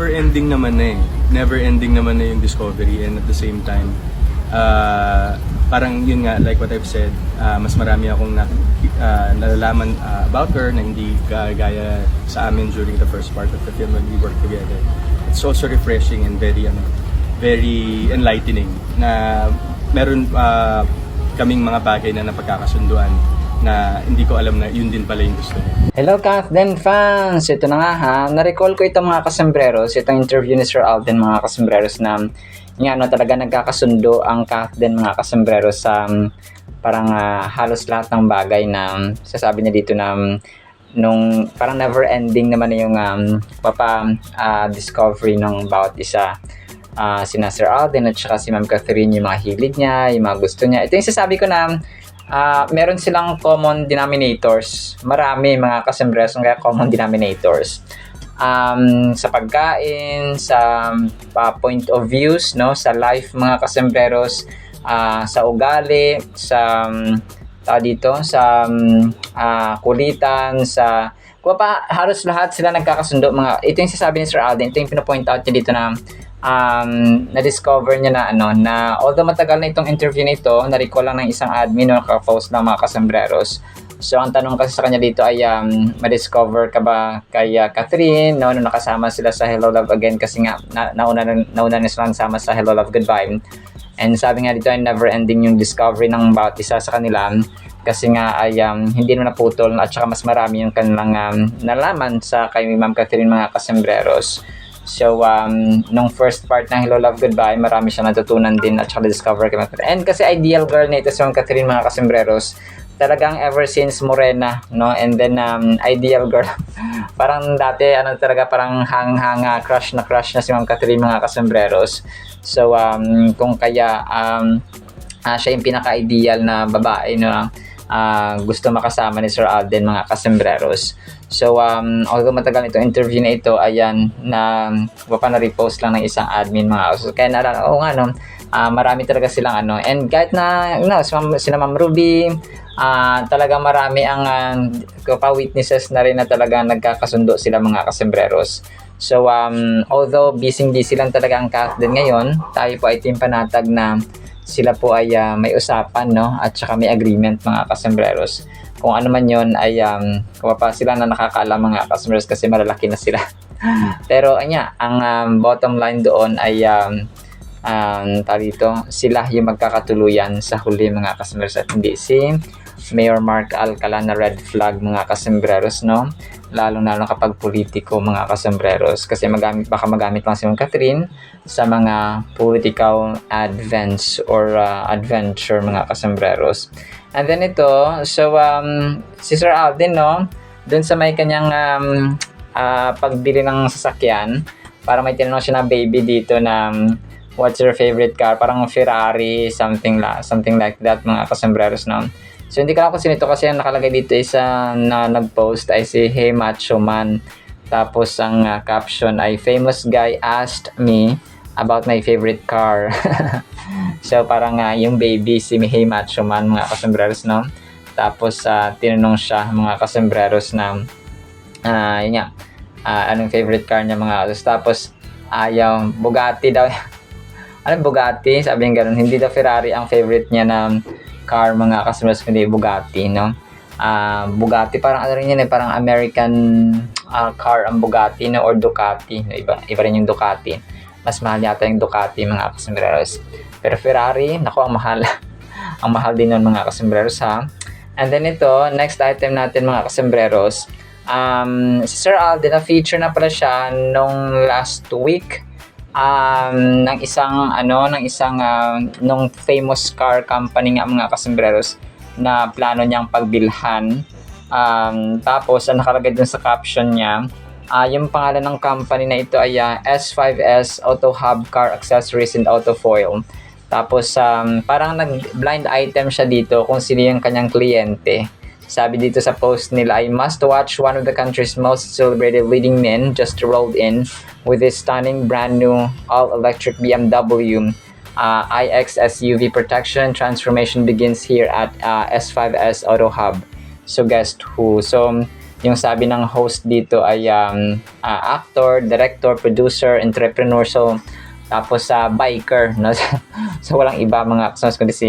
never ending naman na eh. Never ending naman na yung discovery, and at the same time, parang yun nga, like what I've said, mas marami akong nalalaman about her na hindi gaya sa amin during the first part of the film when we worked together. It's also refreshing and very enlightening na meron kaming mga bagay na napagkakasunduan na hindi ko alam na yun din pala yung gusto niya. Hello Kathden fans! Ito na nga ha, na-recall ko itong mga kasembreros, itong interview ni Sir Alden mga kasembreros na nga no, talaga nagkakasundo ang Kathden mga kasembreros sa parang halos lahat ng bagay na sasabi niya dito na nung parang never ending naman yung discovery ng bawat isa. Sina Sir Alden at saka si Ma'am Catherine, yung mga hilig niya, yung mga gusto niya. Ito yung sasabi ko na meron silang common denominators. Marami mga kasembreros kaya common denominators. Sa pagkain, sa point of views, no, sa life mga kasembreros, sa ugali, sa kulitan, sa halos lahat sila nagkakasundo mga. Ito yung sasabi ni Sir Alden, ito yung pinapoint out niya dito na na-discover niya na although matagal na itong interview na ito, na-recall lang ng isang admin o naka-post ng mga kasembreros. So ang tanong kasi sa kanya dito ay ma-discover ka ba kay Catherine no, nung nakasama sila sa Hello Love Again, kasi nga nauna na silang sama sa Hello Love Goodbye. And sabi nga dito ay never ending yung discovery ng bawat isa sa kanila, kasi nga ay hindi na naputol at saka mas marami yung kanilang nalaman sa kay Ma'am Catherine mga kasembreros. So, nung first part ng Hello Love Goodbye, marami siya natutunan din at saka discover kay Ma'am Catherine. And kasi ideal girl na ito si Ma'am Catherine mga kasembreros, talagang ever since Morena, no? And then, ideal girl. Parang dati, talaga parang crush na si Ma'am Catherine mga kasembreros. So, kung kaya, siya yung pinaka-ideal na babae, no? Gusto makasama ni Sir Alden mga kasembreros. So, although matagal itong interview na ito, ayan, na repost lang ng isang admin mga kaso. Kaya marami talaga silang and kahit na, sina Ma'am Ruby, talaga marami ang witnesses na rin na talaga nagkakasundo sila mga kasembreros. So, although busy lang talaga ang Kathden ngayon, tayo po ay team panatag na sila po ay may usapan, no, at saka may agreement mga kasembreros. Kung ano man yon ay sila na nakakaalam mga kasembreros kasi malalaki na sila. Pero ang bottom line doon ay sila yung magkakatuluyan sa huli mga kasembreros at hindi si Mayor Mark Alcala na red flag mga kasembreros, no? Lalo kapag politiko mga kasembreros, kasi baka magamit lang si Ma'am Catherine sa mga political advance or adventure mga kasembreros. And then ito, so si Sir Alden, no, dun sa may kanyang pagbili ng sasakyan, para may tinanong siya na baby dito na what's your favorite car, parang Ferrari, something like that mga kasembreros, no. So hindi ko alam kung sino ito, kasi ang nakalagay dito isa na nag-post ay si Hey Macho Man. Tapos ang caption ay famous guy asked me about my favorite car. So parang yung baby si Hey Macho Man mga kasembreros, no. Tapos tinanong siya mga kasembreros na anong favorite car niya mga kasembreros. Tapos yung Bugatti daw. Anong Bugatti? Sabi niya ganun. Hindi daw Ferrari ang favorite niya na car mga kasembreros, kundi Bugatti, no. Bugatti parang rin yan parang American car ang Bugatti, no, or Ducati, no? Iba rin yung Ducati. Mas mahal yata yung Ducati mga kasembreros. Pero Ferrari, naku, ang mahal. Ang mahal din nun mga kasembreros, ha. And then ito, next item natin mga kasembreros, si Sir Alden, na-feature na pala siya nung last week ng isang nung famous car company nga mga kasembreros na plano niyang pagbilhan. Tapos ang nakalagay dun sa caption niya, yung pangalan ng company na ito ay S5S Auto Hub Car Accessories and Auto Foil. Tapos parang nag-blind item siya dito kung sino yung kanyang kliyente. Sabi dito sa post nila ay must watch, one of the country's most celebrated leading men just rolled in with his stunning brand new all-electric BMW iX SUV. Protection transformation begins here at S5S Auto Hub. So guess who? So yung sabi ng host dito ay actor, director, producer, entrepreneur, so tapos sa biker, no? So walang iba mga kasambreros kundi si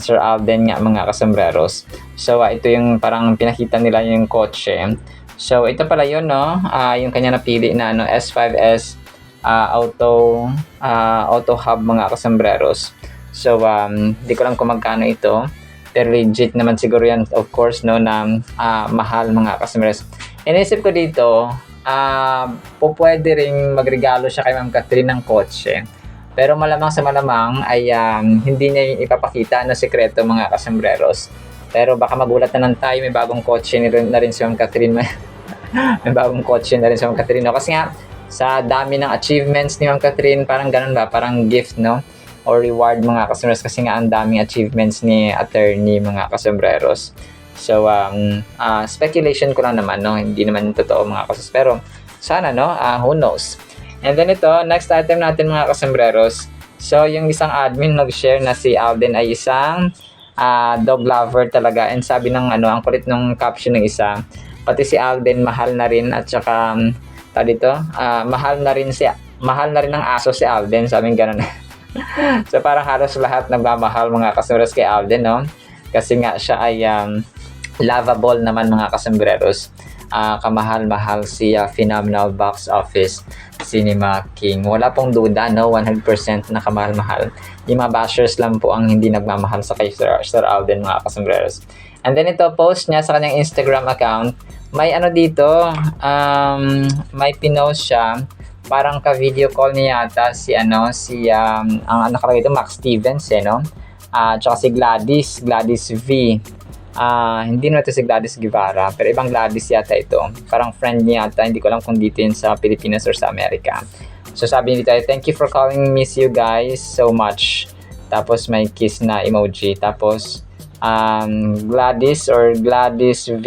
Sir Alden nga mga kasambreros. So ito yung parang pinakita nila yung kotse. So ito pala yun, no? Yung kanya napili na S5S auto hub mga kasambreros. So di ko lang kung magkano ito, pero legit naman siguro yan, of course, no, na mahal mga kasambreros. Inisip ko dito, pwede ring magregalo siya kay Ma'am Catherine ng kotse. Pero malamang sa malamang ay hindi niya yung ipapakita na sekreto mga kasambreros. Pero baka magulat na lang tayo, may bagong kotse na rin si Ma'am Catherine. May bagong kotse na rin si Ma'am Catherine. No? Kasi nga, sa dami ng achievements ni Ma'am Catherine, parang ganun ba? Parang gift, no? Or reward mga kasambreros. Kasi nga, ang daming achievements ni attorney mga kasambreros. So, speculation ko lang naman, no? Hindi naman totoo mga kasambreros. Pero, sana, no? Who knows? And then ito, next item natin mga kasambreros. So, yung isang admin nag-share na si Alden ay isang dog lover talaga. And sabi ng ang kulit ng caption ng isa, pati si Alden mahal na rin at saka dito, mahal na rin ng aso si Alden, sabing ganun. So, parang halos lahat nagmamahal mga kasambreros kay Alden, no? Kasi nga siya ay lovable naman mga kasambreros. Kamahal-mahal si Phenomenal Box Office Cinema King. Wala pong duda, no? 100% na kamahal-mahal. Yung mga bashers lang po ang hindi nagmamahal sa kay Sir Alden mga kasambreros. And then ito, post niya sa kanyang Instagram account. May dito, may pinost siya. Parang ka-video call niya yata ang nakalagay ito, Max Stevens, no? Tsaka si Gladys V. Hindi naman ito si Gladys Guevara, pero ibang Gladys yata ito. Parang friend niya yata, hindi ko alam kung dito yun sa Pilipinas or sa Amerika. So sabi niya dito, thank you for calling, miss you guys so much. Tapos may kiss na emoji. Tapos Gladys V,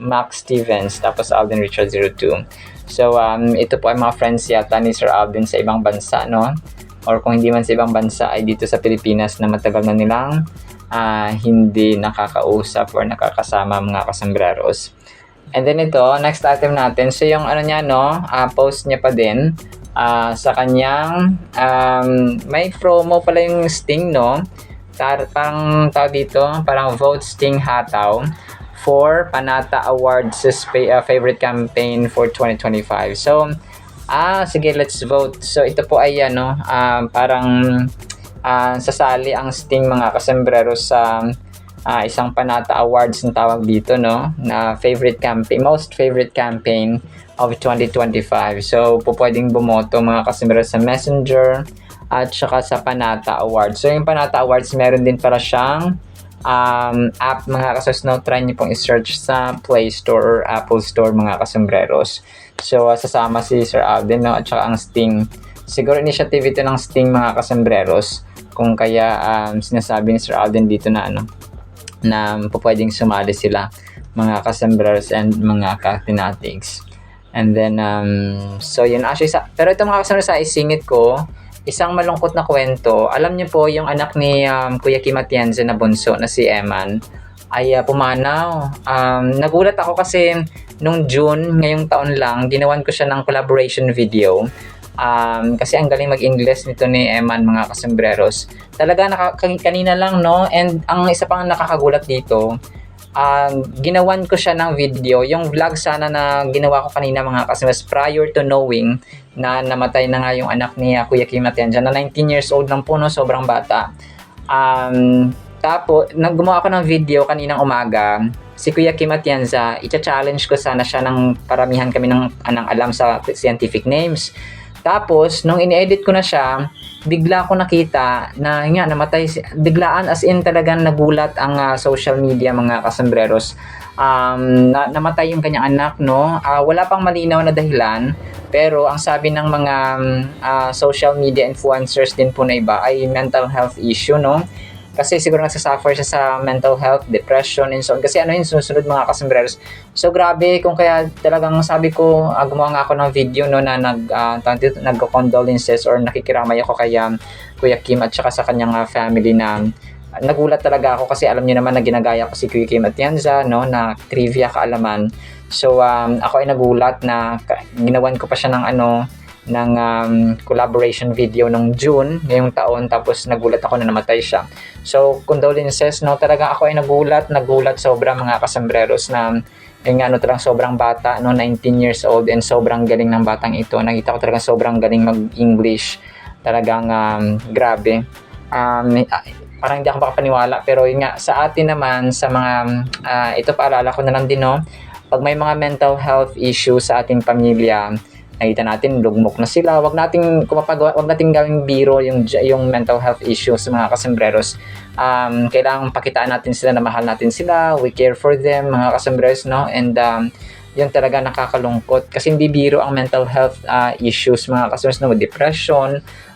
Max Stevens, tapos Alden Richard 02. So ito po ay mga friends yata ni Sir Alden sa ibang bansa, no? Or kung hindi man sa ibang bansa ay dito sa Pilipinas na matagal na nilang hindi nakakausap or nakakasama mga kasambreros. And then ito, next item natin. So yung niya, no, post niya pa din sa kanyang may promo pala yung Sting, no? Parang tao dito, parang vote Sting Hataw for Panata Awards favorite campaign for 2025. So, sige, let's vote. So ito po ay parang sasali ang Sting mga kasambreros sa isang Panata Awards na tawag dito, no, na most favorite campaign of 2025. So pwedeng bumoto mga kasambreros sa Messenger at saka sa Panata Awards. So yung Panata Awards meron din para siyang app mga kasambreros, no? Try niyo pong i-search sa Play Store or Apple Store mga kasambreros. So sasama si Sir Alden, no, at saka ang Sting. Siguro initiative ito ng Sting mga kasambreros, kung kaya sinasabi ni Sir Alden dito na na pwedeng sumali sila mga kasambreros and mga katinatics. And then so yun actually pero ito mga kasambreros sa isingit ko, isang malungkot na kwento. Alam niyo po yung anak ni Kuya Kim Atienza na bunso na si Eman ay pumanaw. Nagulat ako kasi nung June ngayong taon lang ginawan ko siya ng collaboration video. Kasi ang galing mag-English nito ni Eman mga kasambreros. Talaga kanina lang, no? And ang isa pang nakakagulat dito, ginawan ko siya ng video. Yung vlog sana na ginawa ko kanina mga kasambreros prior to knowing na namatay na nga yung anak ni Kuya Kim Atienza na 19 years old lang po, no? Sobrang bata. Tapos gumawa ako ng video kaninang umaga. Si Kuya Kim Atienza, i-challenge ko sana siya ng paramihan kami ng alam sa scientific names. Tapos, nung in-edit ko na siya, bigla ko nakita na namatay, biglaan as in talagang nagulat ang social media mga kasambreros. Namatay yung kanyang anak, no? Wala pang malinaw na dahilan, pero ang sabi ng mga social media influencers din po na iba ay mental health issue, no? Kasi siguro nagsasuffer siya sa mental health, depression, and so on. Kasi yung susunod mga kasambreros. So grabe, kung kaya talagang sabi ko, gumawa nga ako ng video, no, na nag-condolences or nakikiramay ako kay Kuya Kim at saka sa kanyang family na nagulat talaga ako kasi alam niyo naman na ginagaya ko si Kuya Kim Atienza, no, na trivia kaalaman. So ako ay nagulat na ginawan ko pa siya ng collaboration video nung June ngayong taon, tapos nagulat ako na namatay siya. So condolences, no, talaga ako ay nagulat sobrang mga kasambreros na yung talagang sobrang bata, no, 19 years old, and sobrang galing ng batang ito. Nakita ko talagang sobrang galing mag-English, talagang grabe. Parang hindi ako makapaniwala, pero yun nga, sa atin naman, sa mga ito, paalala ko na lang din, no, pag may mga mental health issues sa ating pamilya, nakita natin lugmok na sila, wag nating gawing biro yung mental health issues sa mga kasambreros. Kailangan pakitaan natin sila na mahal natin sila, we care for them, mga kasambreros, no? And yun talaga nakakalungkot kasi hindi biro ang mental health issues, mga kasambreros, no? Depression,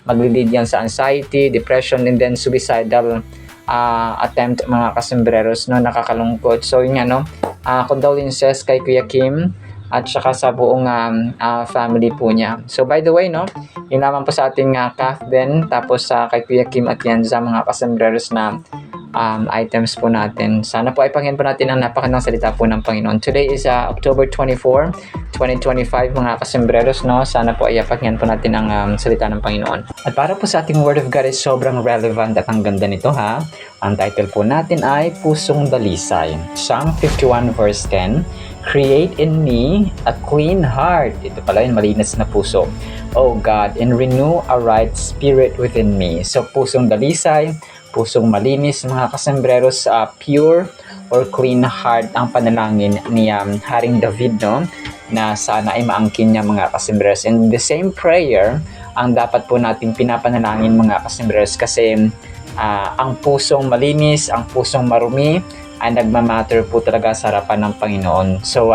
maglilid yan sa anxiety, depression, and then suicidal attempt, mga kasambreros, no? Nakakalungkot. So yun nga, no? Condolences kay Kuya Kim at saka sa buong family po niya. So by the way, no, yun naman po sa ating Kath din, tapos kay Kuya Kim at yan sa mga kasambreros na items po natin. Sana po ay pakinggan po natin ang napakandang salita po ng Panginoon. Today is October 24, 2025, mga kasambreros, no. Sana po ay pakinggan po natin ang salita ng Panginoon. At para po sa ating Word of God is sobrang relevant at ang ganda nito, ha. Ang title po natin ay Pusong Dalisay. Psalm 51 verse 10. Create in me a clean heart. Ito pala yung malinis na puso, O God, and renew a right spirit within me. So pusong dalisay, pusong malinis, mga kasambreros, pure or clean heart ang panalangin ni Haring David, no, na sana ay maangkin niya, mga kasambreros. And the same prayer ang dapat po nating pinapanalangin, mga kasambreros, kasi ang pusong malinis, ang pusong marumi ay nagmamatter po talaga sa harapan ng Panginoon. So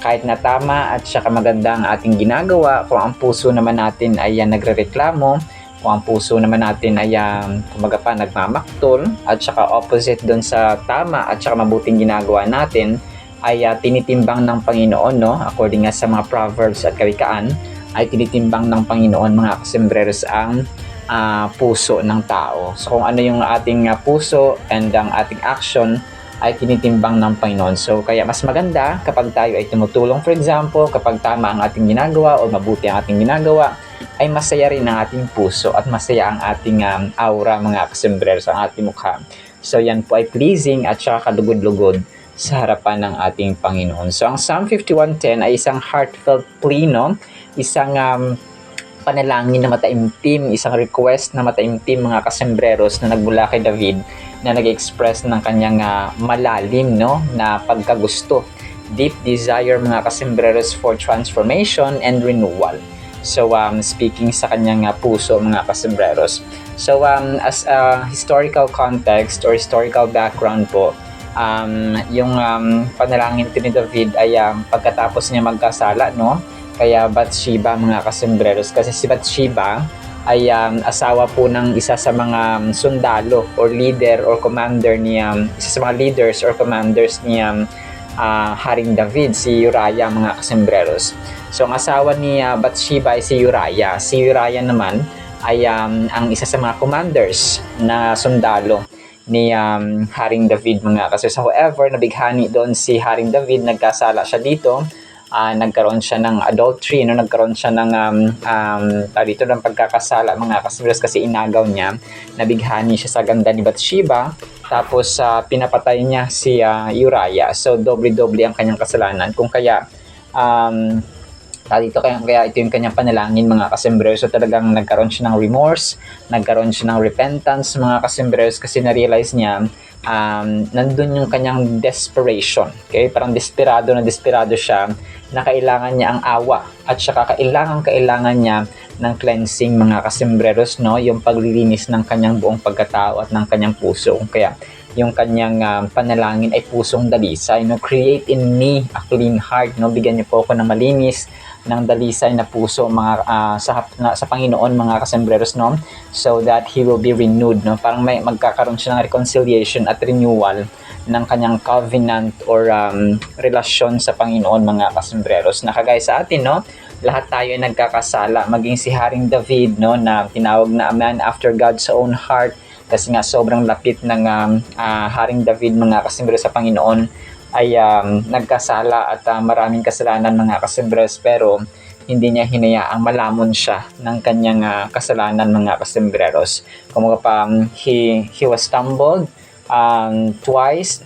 kahit na tama at saka maganda ang ating ginagawa, kung ang puso naman natin ay nagrereklamo, kung ang puso naman natin ay kumaga pa nagmamaktol, at saka opposite doon sa tama at saka mabuting ginagawa natin, ay tinitimbang ng Panginoon, no, according nga sa mga Proverbs at Kawikaan, ay tinitimbang ng Panginoon, mga kasambreros, ang puso ng tao. So kung ano yung ating puso and ang ating action ay tinitimbang ng Panginoon. So kaya mas maganda kapag tayo ay tumutulong, for example, kapag tama ang ating ginagawa o mabuti ang ating ginagawa, ay masaya rin ang ating puso at masaya ang ating aura, mga kasambreros, ang ating mukha. So yan po ay pleasing at saka kalugod-lugod sa harapan ng ating Panginoon. So ang Psalm 51:10 ay isang heartfelt plea, no? Isang panalangin na mataimtim, isang request na mataimtim, mga kasambreros, na nagmula kay David, na nag-express ng kanyang malalim, no, na pagkagusto, deep desire, mga kasambreros, for transformation and renewal. So speaking sa kanyang puso, mga kasambreros. So as a historical context or historical background po, yung panalangin ni David ay pagkatapos niya magkasala, no, kaya Bathsheba, mga kasambreros, kasi si Bathsheba ay asawa po ng isa sa mga sundalo or leader or commander ni isa sa mga leaders or commanders ni Haring David, si Uriah, mga kasambreros. So ang asawa ni Bathsheba ay si Uriah. Si Uriah naman ay ang isa sa mga commanders na sundalo ni Haring David, mga kasambreros. However, nabighani doon si Haring David, nagkasala siya dito. Nagkaroon siya ng adultery, no? Nagkaroon siya ng dito ng pagkakasala, mga kasambreros, kasi inagaw niya, nabighani siya sa ganda ni Bathsheba, tapos pinapatay niya si Uriah. So doble-doble ang kanyang kasalanan, kung kaya kaya ito yung kanyang panalangin, mga kasambreros. So talagang nagkaroon siya ng remorse, nagkaroon siya ng repentance, mga kasambreros, kasi na-realize niya nandun yung kanyang desperation. Okay? Parang desperado siya na kailangan niya ang awa at saka kailangan niya ng cleansing, mga kasambreros, no? Yung paglilinis ng kanyang buong pagkatao at ng kanyang puso. Kaya yung kanyang panalangin ay pusong dalisay, no? Create in me a clean heart, no? Bigyan niyo po ako ng malinis, ng dalisay na puso, mga sa Panginoon, mga kasambreros, no, so that he will be renewed, no, parang magkakaroon siya ng reconciliation at renewal ng kanyang covenant or relasyon sa Panginoon, mga kasambreros. Nakagaya sa atin, no, lahat tayo ay nagkakasala, maging si Haring David, no, na tinawag na a man after God's own heart, kasi nga sobrang lapit ng Haring David, mga kasambreros, sa Panginoon. ay nagkasala at maraming kasalanan mga kasembreros, pero hindi niya hinayaang malamon siya ng kanyang kasalanan mga kasembreros. Kumaga pa, he was stumbled thrice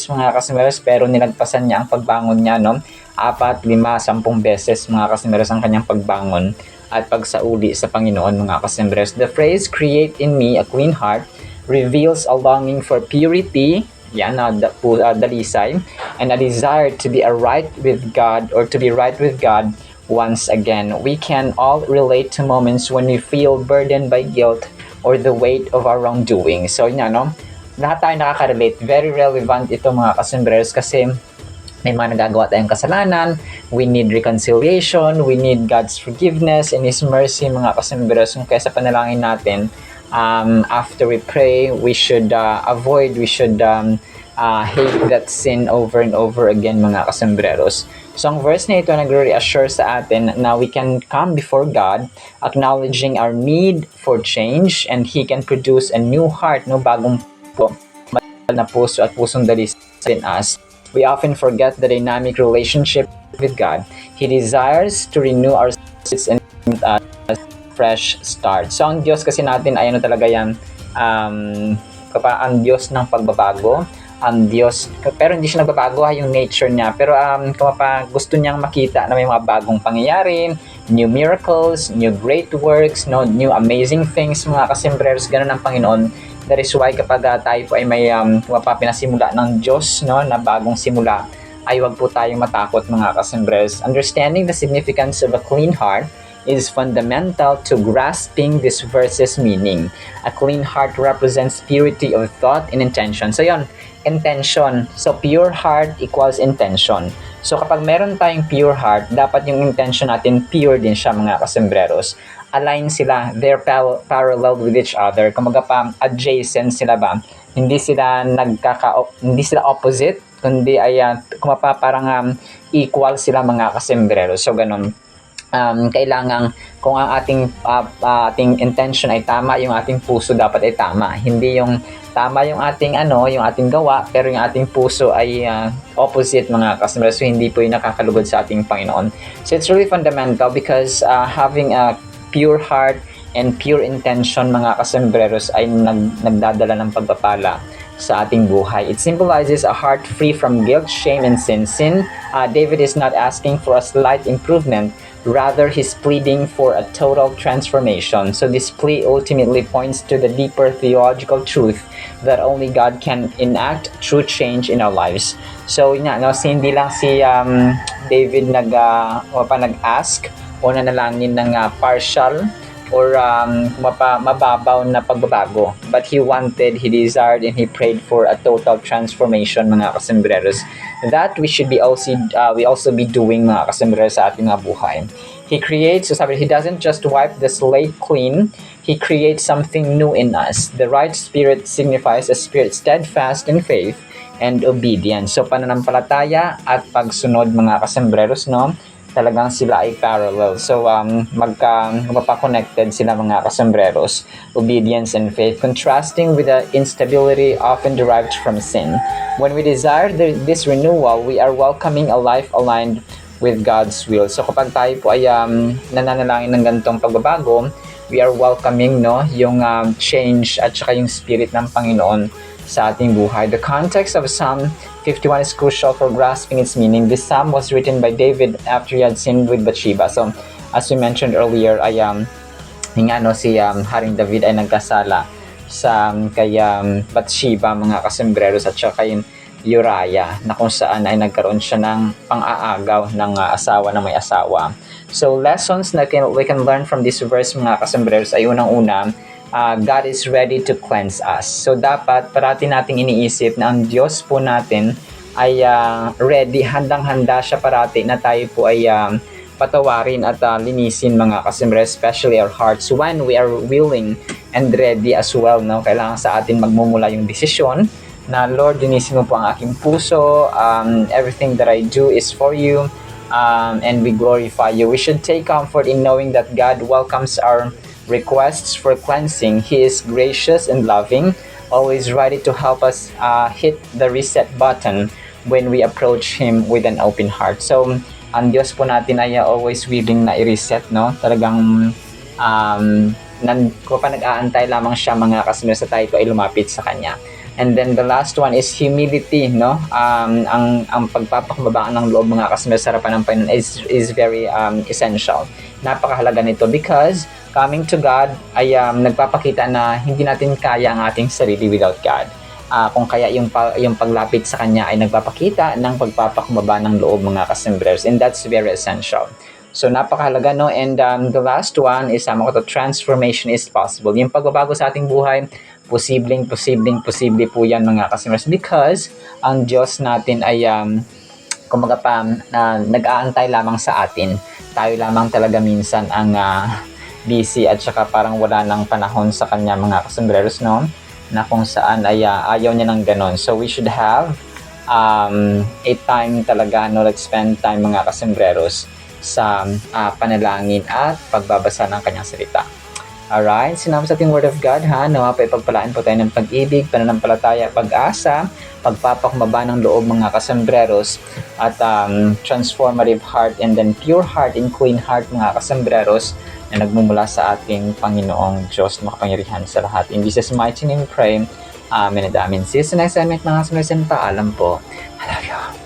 mga kasembreros, pero nilagpasan niya ang pagbangon niya, no? 4, 5, 10 beses mga kasembreros ang kanyang pagbangon at pagsauli sa Panginoon mga kasembreros. The phrase, "create in me a clean heart," reveals a longing for purity, dalisay, and a desire to be right with God once again. We can all relate to moments when we feel burdened by guilt or the weight of our wrongdoing. So yun, no? Lahat tayo nakaka-relate. Very relevant ito mga kasembreros kasi may mga nagagawa tayong kasalanan, we need reconciliation, we need God's forgiveness and His mercy mga kasembreros. Kaya sa panalangin natin, after we pray, we should hate that sin over and over again mga kasembreros. So ang verse na ito nagre-reassure sa atin na we can come before God acknowledging our need for change, and He can produce a new heart, no, bagong na puso at pusong dalis in us. We often forget the dynamic relationship with God. He desires to renew our spirits and a fresh start. So ang Diyos kasi natin ay talaga yan, ang Diyos ng pagbabago, ang Diyos, pero hindi siya nagbabago yung nature niya, pero gusto niyang makita na may mga bagong pangyayari, new miracles, new great works, no, new amazing things mga kasembreros. Ganun ang Panginoon. That is why kapag tayo po ay may pinasimula ng Diyos, no, na bagong simula, ay wag po tayong matakot mga kasembreros. Understanding the significance of a clean heart is fundamental to grasping this verse's meaning. A clean heart represents purity of thought and intention. So yun, intention. So pure heart equals intention. So kapag meron tayong pure heart, dapat yung intention natin pure din siya mga kasembreros. Align sila, they're parallel with each other. Kumaga pa, adjacent sila ba? Hindi sila opposite, kundi ay parang equal sila mga kasembreros. So ganun. Kailangan kung ang ating intention ay tama, yung ating puso dapat ay tama. Hindi yung tama yung ating gawa, pero yung ating puso ay opposite mga kasembreros. So hindi po yung nakakalugod sa ating Panginoon. So it's really fundamental because having a pure heart and pure intention mga kasembreros ay nagdadala ng pagpapala sa ating buhay. It symbolizes a heart free from guilt, shame, and sin. David is not asking for a slight improvement, rather he's pleading for a total transformation. So this plea ultimately points to the deeper theological truth that only God can enact true change in our lives. So hindi lang si David nag-ask o nanalangin ng partial or mababaw na pagbabago, but he desired, and he prayed for a total transformation mga kasembreros. That we should be also be doing mga kasembreros sa ating mga buhay. He creates, so sabi, He doesn't just wipe the slate clean, He creates something new in us. The right spirit signifies a spirit steadfast in faith and obedience. So pananampalataya at pagsunod mga kasembreros, no? Talagang sila ay parallel. So, magpa-connected sila mga kasembreros. Obedience and faith, contrasting with the instability often derived from sin. When we desire this renewal, we are welcoming a life aligned with God's will. So, kapag tayo po ay nananalangin ng ganitong pagbabago, we are welcoming yung change at saka yung spirit ng Panginoon sa ating buhay. The context of Psalm 51 is crucial for grasping its meaning. This psalm was written by David after he had sinned with Bathsheba. So, as we mentioned earlier, ay si Haring David ay nagkasala sa kay Bathsheba mga kasembreros at saka kay Uriah, na kung saan ay nagkaroon siya ng pang-aagaw ng asawa na may asawa. So, lessons na we can learn from this verse mga kasembreros ay unang-una, God is ready to cleanse us. So dapat parati nating iniisip na ang Diyos po natin ay ready, handang-handa siya parati na tayo po ay patawarin at linisin mga kasembreros, especially our hearts, when we are willing and ready as well. No? Kailangan sa atin magmumula yung desisyon na, Lord, linisin mo po ang aking puso, everything that I do is for you, and we glorify you. We should take comfort in knowing that God welcomes our requests for cleansing. He is gracious and loving, always ready to help us hit the reset button when we approach Him with an open heart. So, ang Diyos po natin ay always willing na i-reset, no? Talagang kung pa nag-aantay lamang siya mga kasunod sa tayo ay lumapit sa Kanya. And then the last one is humility, no? Ang pagpapakumbaba ng loob mga kasunod sa harapan ng Panginoon is very essential. Napakahalaga nito because coming to God ay nagpapakita na hindi natin kaya ang ating sarili without God. Kung kaya yung paglapit sa Kanya ay nagpapakita ng pagpapakumbaba ng loob mga kasembrers, and that's very essential. So napakahalaga, no? And the last one is transformation is possible. Yung pagbabago sa ating buhay, posible po yan mga kasembrers because ang Diyos natin ay kumbaga pa nag-aantay lamang sa atin. Tayo lamang talaga minsan ang busy at saka parang wala nang panahon sa Kanya mga kasembrers, no? Na kung saan ay ayaw niya ng ganon. So we should have a time talaga, no, let's spend time mga kasembreros sa panalangin at pagbabasa ng Kanyang salita. Alright, sinabi sa ating Word of God, ha, nawa pa ipagpalaan po tayo ng pag-ibig, pananampalataya, pag-asa, pagpapakumbaba ng loob mga kasembreros, at transformative heart and then pure heart and clean heart mga kasembreros na nagmumula sa ating Panginoong Diyos na makapangyarihan sa lahat. In Jesus' mighty name we pray. Amen and amen. See you sa next segment mga kasembreros. Paalam po. I love you.